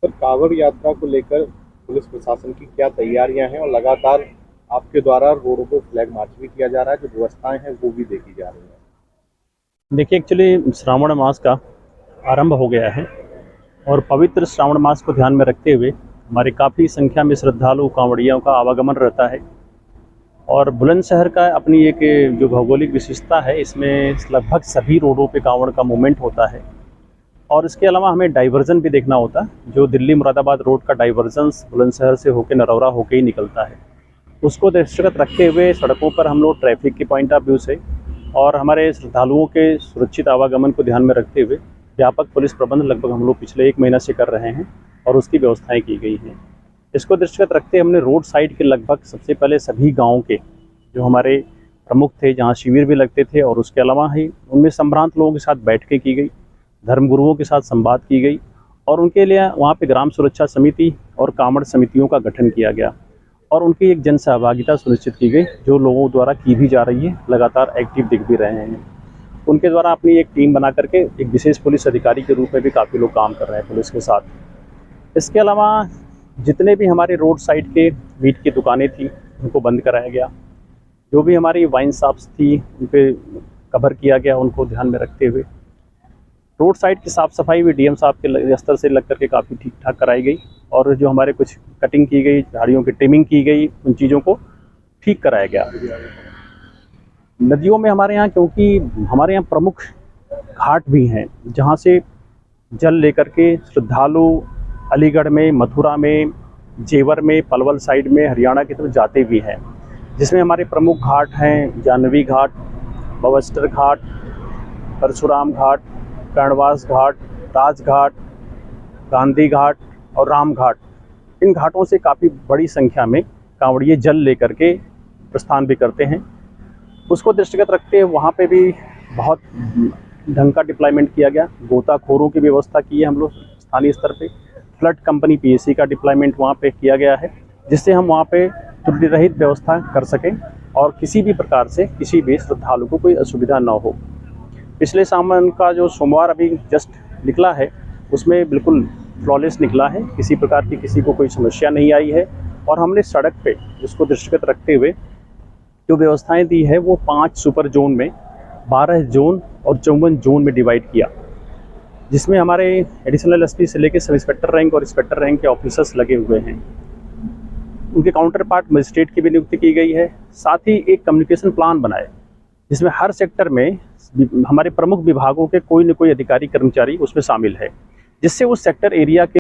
Sir, Kanwar यात्रा को लेकर पुलिस प्रशासन की क्या तैयारियां हैं और लगातार आपके द्वारा रोडों पर फ्लैग मार्च भी किया जा रहा है, जो व्यवस्थाएं हैं वो भी देखी जा रही हैं। देखिए, एक्चुअली श्रावण मास का आरंभ हो गया है और पवित्र श्रावण मास को ध्यान में रखते हुए हमारे काफ़ी संख्या में श्रद्धालु कांवड़ियों का आवागमन रहता है। और बुलंदशहर का अपनी एक जो भौगोलिक विशेषता है, इसमें लगभग सभी रोडों पे कांवड़ का मूवमेंट होता है। और इसके अलावा हमें डाइवर्जन भी देखना होता है। जो दिल्ली मुरादाबाद रोड का डाइवर्जन्स बुलंदशहर से होकर नरौरा होकर ही निकलता है, उसको दृष्टिगत रखते हुए सड़कों पर हम लोग ट्रैफिक के पॉइंट ऑफ व्यू से और हमारे श्रद्धालुओं के सुरक्षित आवागमन को ध्यान में रखते हुए व्यापक पुलिस प्रबंध लगभग हम लोग पिछले 1 महीना से कर रहे हैं और उसकी व्यवस्थाएं की गई हैं। इसको दृष्टिगत रखते हमने रोड साइड के लगभग सबसे पहले सभी गाँव के जो हमारे प्रमुख थे, जहाँ शिविर भी लगते थे, और उसके अलावा ही उनमें संभ्रांत लोगों के साथ बैठकें की गई, धर्मगुरुओं के साथ संवाद की गई और उनके लिए वहाँ पे ग्राम सुरक्षा समिति और कांवड़ समितियों का गठन किया गया और उनकी एक जन सहभागिता सुनिश्चित की गई, जो लोगों द्वारा की भी जा रही है, लगातार एक्टिव दिख भी रहे हैं। उनके द्वारा अपनी एक टीम बना करके एक विशेष पुलिस अधिकारी के रूप में भी काफ़ी लोग काम कर रहे हैं पुलिस के साथ। इसके अलावा जितने भी हमारे रोड साइड के मीट की दुकानें थी उनको बंद कराया गया, जो भी हमारी वाइन शॉप्स थी उन पर कवर किया गया, उनको ध्यान में रखते हुए रोड साइड की साफ़ सफाई भी डीएम साहब के स्तर से लग करके काफ़ी ठीक ठाक कराई गई और जो हमारे कुछ कटिंग की गई, झाड़ियों की ट्रिमिंग की गई, उन चीज़ों को ठीक कराया गया। नदियों में हमारे यहाँ, क्योंकि हमारे यहाँ प्रमुख घाट भी हैं जहाँ से जल लेकर के श्रद्धालु अलीगढ़ में, मथुरा में, जेवर में, पलवल साइड में, हरियाणा की तरफ जाते भी हैं, जिसमें हमारे प्रमुख घाट हैं जानवी घाट, बवस्टर घाट, परशुराम घाट, कर्णवास घाट, राजघाट, गांधी घाट और राम घाट। इन घाटों से काफ़ी बड़ी संख्या में कांवड़िए जल लेकर के प्रस्थान भी करते हैं। उसको दृष्टिगत रखते हुए वहाँ पे भी बहुत ढंग का डिप्लॉयमेंट किया गया। गोताखोरों की व्यवस्था की है हम लोग स्थानीय स्तर पे। फ्लड कंपनी पीएससी का डिप्लॉयमेंट वहाँ पे किया गया है, जिससे हम वहाँ पे त्रुटि रहित व्यवस्था कर सकें और किसी भी प्रकार से किसी भी श्रद्धालु को कोई असुविधा न हो। पिछले सावन का जो सोमवार अभी जस्ट निकला है, उसमें बिल्कुल फ्लॉलेस निकला है, किसी प्रकार की किसी को कोई समस्या नहीं आई है। और हमने सड़क पे जिसको दृष्टिगत रखते हुए जो व्यवस्थाएं दी है वो 5 सुपर जोन में 12 जोन और 54 जोन में डिवाइड किया, जिसमें हमारे एडिशनल एसपी से लेकर सब इंस्पेक्टर रैंक और इंस्पेक्टर रैंक के ऑफिसर्स लगे हुए हैं। उनके काउंटर पार्ट मजिस्ट्रेट की भी नियुक्ति की गई है। साथ ही एक कम्युनिकेशन प्लान बनाए, जिसमें हर सेक्टर में हमारे प्रमुख विभागों के कोई न कोई अधिकारी कर्मचारी उसमें शामिल है, जिससे उस सेक्टर एरिया के